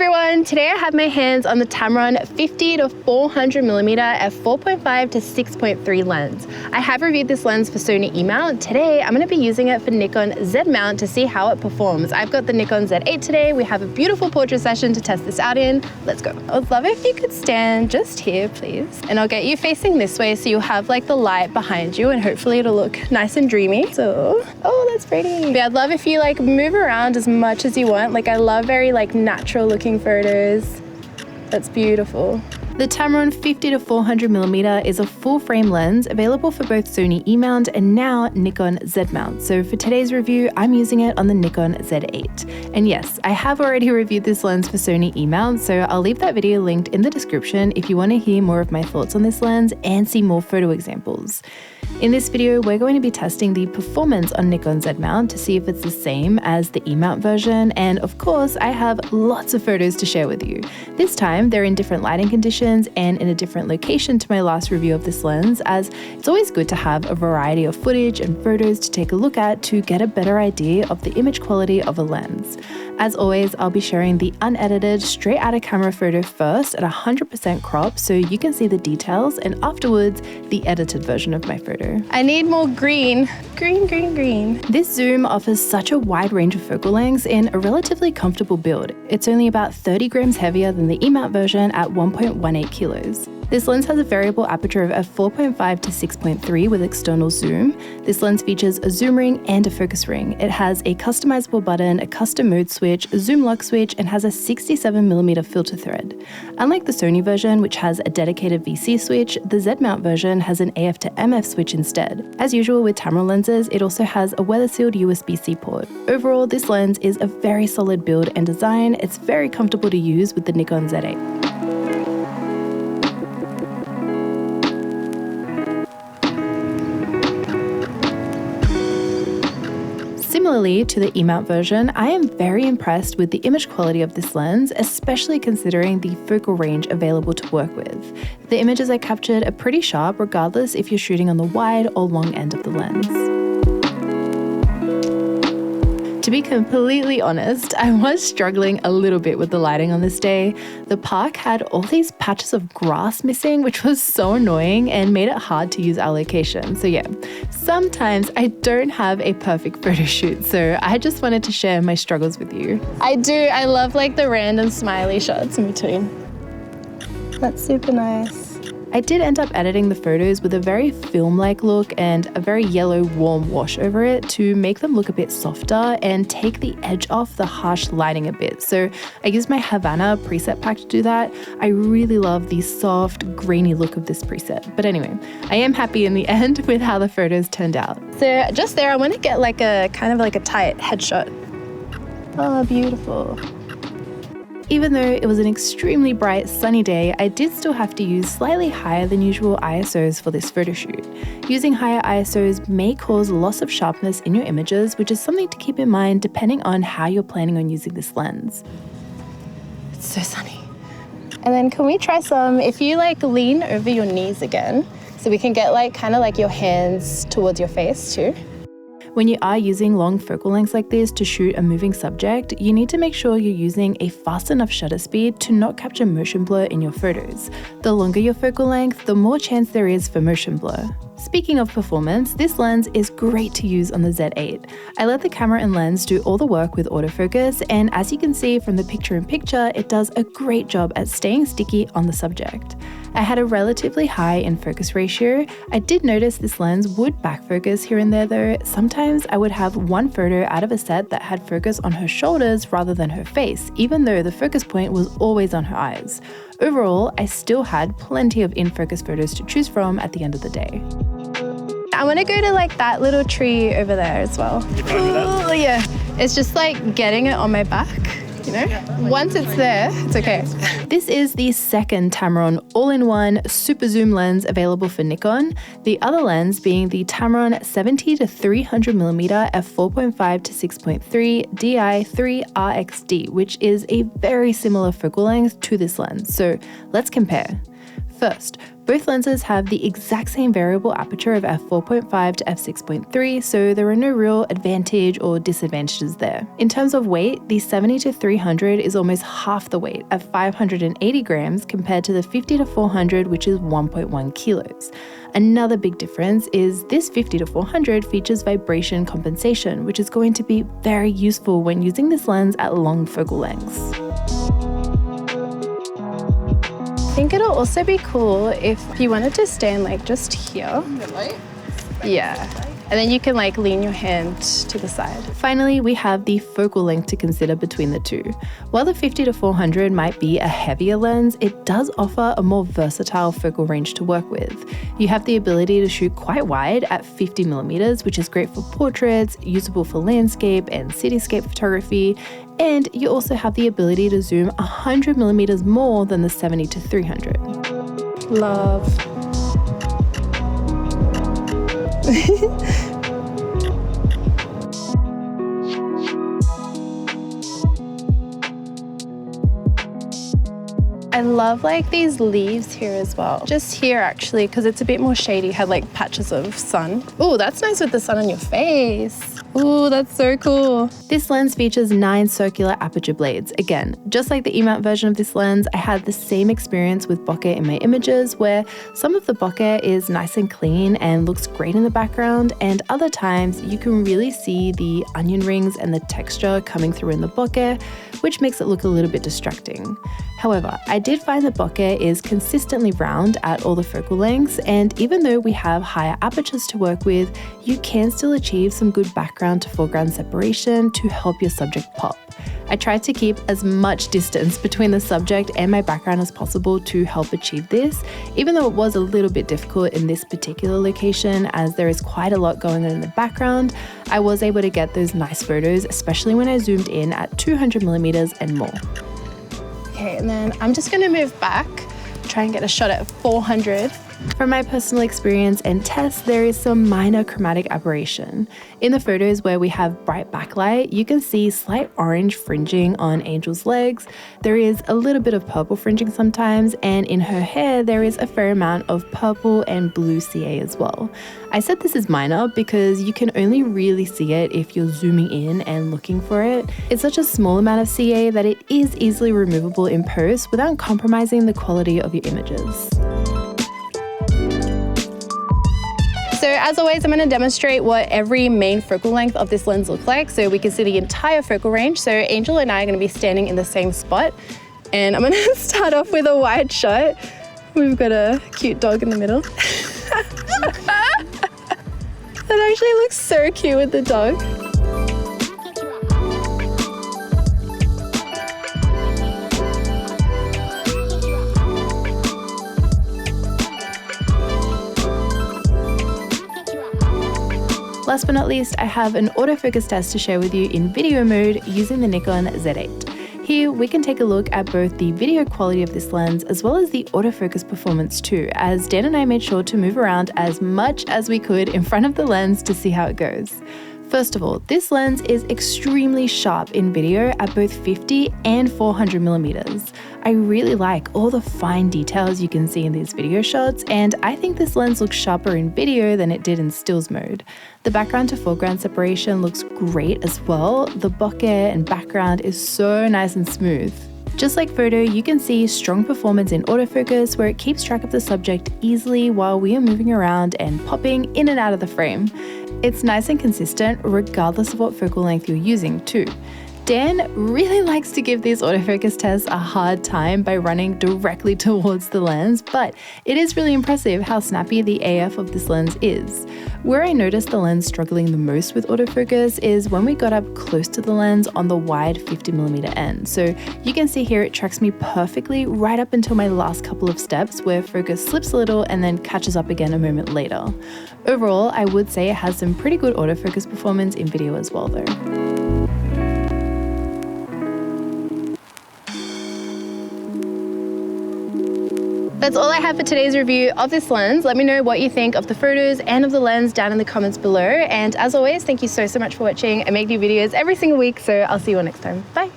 everyone, today I have my hands on the Tamron 50 to 400mm f4.5-6.3 lens. I have reviewed this lens for Sony E mount. Today I'm going to be using it for Nikon Z mount to see how it performs. I've got the Nikon Z8 today. We have a beautiful portrait session to test this out in. Let's go. I would love if you could stand just here, please. And I'll get you facing this way so you'll have like the light behind you and hopefully it'll look nice and dreamy. So, oh, that's pretty. But I'd love if you like move around as much as you want. Like I love very like natural looking photos. That's beautiful. The Tamron 50 to 400mm is a full frame lens available for both Sony E mount and now Nikon Z mount. So for today's review, I'm using it on the Nikon Z8. And yes, I have already reviewed this lens for Sony E mount, so I'll leave that video linked in the description if you want to hear more of my thoughts on this lens and see more photo examples. In this video, we're going to be testing the performance on Nikon Z mount to see if it's the same as the E mount version, and of course, I have lots of photos to share with you. This time, they're in different lighting conditions and in a different location to my last review of this lens, as it's always good to have a variety of footage and photos to take a look at to get a better idea of the image quality of a lens. As always, I'll be sharing the unedited, straight out of camera photo first at 100% crop so you can see the details, and afterwards, the edited version of my photo. I need more green. Green, green, green. This zoom offers such a wide range of focal lengths in a relatively comfortable build. It's only about 30 grams heavier than the E mount version at 1.18 kilos. This lens has a variable aperture of f4.5-6.3 with external zoom. This lens features a zoom ring and a focus ring. It has a customizable button, a custom mode switch, a zoom lock switch, and has a 67mm filter thread. Unlike the Sony version, which has a dedicated VC switch, the Z mount version has an AF to MF switch instead. As usual with Tamron lenses, it also has a weather-sealed USB-C port. Overall, this lens is a very solid build and design. It's very comfortable to use with the Nikon Z8. Similarly to the E mount version, I am very impressed with the image quality of this lens, especially considering the focal range available to work with. The images I captured are pretty sharp regardless if you're shooting on the wide or long end of the lens. To be completely honest, I was struggling a little bit with the lighting on this day. The park had all these patches of grass missing, which was so annoying and made it hard to use our location. So yeah, sometimes I don't have a perfect photo shoot, so I just wanted to share my struggles with you. I love like the random smiley shots in between. That's super nice. I did end up editing the photos with a very film-like look and a very yellow warm wash over it to make them look a bit softer and take the edge off the harsh lighting a bit. So I used my Havana preset pack to do that. I really love the soft, grainy look of this preset. But anyway, I am happy in the end with how the photos turned out. So just there, I want to get like a kind of like a tight headshot. Oh, beautiful. Even though it was an extremely bright, sunny day, I did still have to use slightly higher than usual ISOs for this photo shoot. Using higher ISOs may cause loss of sharpness in your images, which is something to keep in mind depending on how you're planning on using this lens. It's so sunny. And then can we try some, if you like lean over your knees again, so we can get like kind of like your hands towards your face too. When you are using long focal lengths like this to shoot a moving subject, you need to make sure you're using a fast enough shutter speed to not capture motion blur in your photos. The longer your focal length, the more chance there is for motion blur. Speaking of performance, this lens is great to use on the Z8. I let the camera and lens do all the work with autofocus, and as you can see from the picture-in-picture, it does a great job at staying sticky on the subject. I had a relatively high in-focus ratio. I did notice this lens would back focus here and there though. Sometimes I would have one photo out of a set that had focus on her shoulders rather than her face, even though the focus point was always on her eyes. Overall, I still had plenty of in-focus photos to choose from at the end of the day. I want to go to like that little tree over there as well. Oh yeah, it's just like getting it on my back, you know? Once it's there, it's okay. This is the second Tamron all-in-one super zoom lens available for Nikon, the other lens being the Tamron 70 to 300mm f4.5-6.3 Di III RXD, which is a very similar focal length to this lens. So let's compare. First, both lenses have the exact same variable aperture of f4.5 to f6.3, so there are no real advantage or disadvantages there. In terms of weight, the 70 to 300 is almost half the weight at 580 grams compared to the 50 to 400, which is 1.1 kilos. Another big difference is this 50 to 400 features vibration compensation, which is going to be very useful when using this lens at long focal lengths. I think it'll also be cool if you wanted to stand like just here. Yeah. And then you can like lean your hand to the side. Finally, we have the focal length to consider between the two. While the 50 to 400 might be a heavier lens, it does offer a more versatile focal range to work with. You have the ability to shoot quite wide at 50 millimeters, which is great for portraits, usable for landscape and cityscape photography, and you also have the ability to zoom 100 millimeters more than the 70 to 300. Love. I love like these leaves here as well. Just here actually, because it's a bit more shady, had like patches of sun. Oh, that's nice with the sun on your face. Ooh, that's so cool. This lens features 9 circular aperture blades. Again, just like the E-mount version of this lens, I had the same experience with bokeh in my images, where some of the bokeh is nice and clean and looks great in the background, and other times you can really see the onion rings and the texture coming through in the bokeh, which makes it look a little bit distracting. However, I did find the bokeh is consistently round at all the focal lengths, and even though we have higher apertures to work with, you can still achieve some good background to foreground separation to help your subject pop. I tried to keep as much distance between the subject and my background as possible to help achieve this, even though it was a little bit difficult in this particular location as there is quite a lot going on in the background. I was able to get those nice photos, especially when I zoomed in at 200 millimeters and more. Okay, and then I'm just gonna move back, try and get a shot at 400. From my personal experience and tests, there is some minor chromatic aberration. In the photos where we have bright backlight, you can see slight orange fringing on Angel's legs. There is a little bit of purple fringing sometimes, and in her hair, there is a fair amount of purple and blue CA as well. I said this is minor because you can only really see it if you're zooming in and looking for it. It's such a small amount of CA that it is easily removable in post without compromising the quality of your images. So as always, I'm going to demonstrate what every main focal length of this lens looks like so we can see the entire focal range. So Angel and I are going to be standing in the same spot, and I'm going to start off with a wide shot. We've got a cute dog in the middle. That actually looks so cute with the dog. Last but not least, I have an autofocus test to share with you in video mode using the Nikon Z8. Here, we can take a look at both the video quality of this lens as well as the autofocus performance too, as Dan and I made sure to move around as much as we could in front of the lens to see how it goes. First of all, this lens is extremely sharp in video at both 50 and 400 millimeters. I really like all the fine details you can see in these video shots, and I think this lens looks sharper in video than it did in stills mode. The background to foreground separation looks great as well. The bokeh and background is so nice and smooth. Just like photo, you can see strong performance in autofocus where it keeps track of the subject easily while we are moving around and popping in and out of the frame. It's nice and consistent regardless of what focal length you're using too. Dan really likes to give these autofocus tests a hard time by running directly towards the lens, but it is really impressive how snappy the AF of this lens is. Where I noticed the lens struggling the most with autofocus is when we got up close to the lens on the wide 50mm end. So you can see here it tracks me perfectly right up until my last couple of steps where focus slips a little and then catches up again a moment later. Overall, I would say it has some pretty good autofocus performance in video as well though. That's all I have for today's review of this lens. Let me know what you think of the photos and of the lens down in the comments below. And as always, thank you so much for watching. I make new videos every single week, so I'll see you all next time. Bye.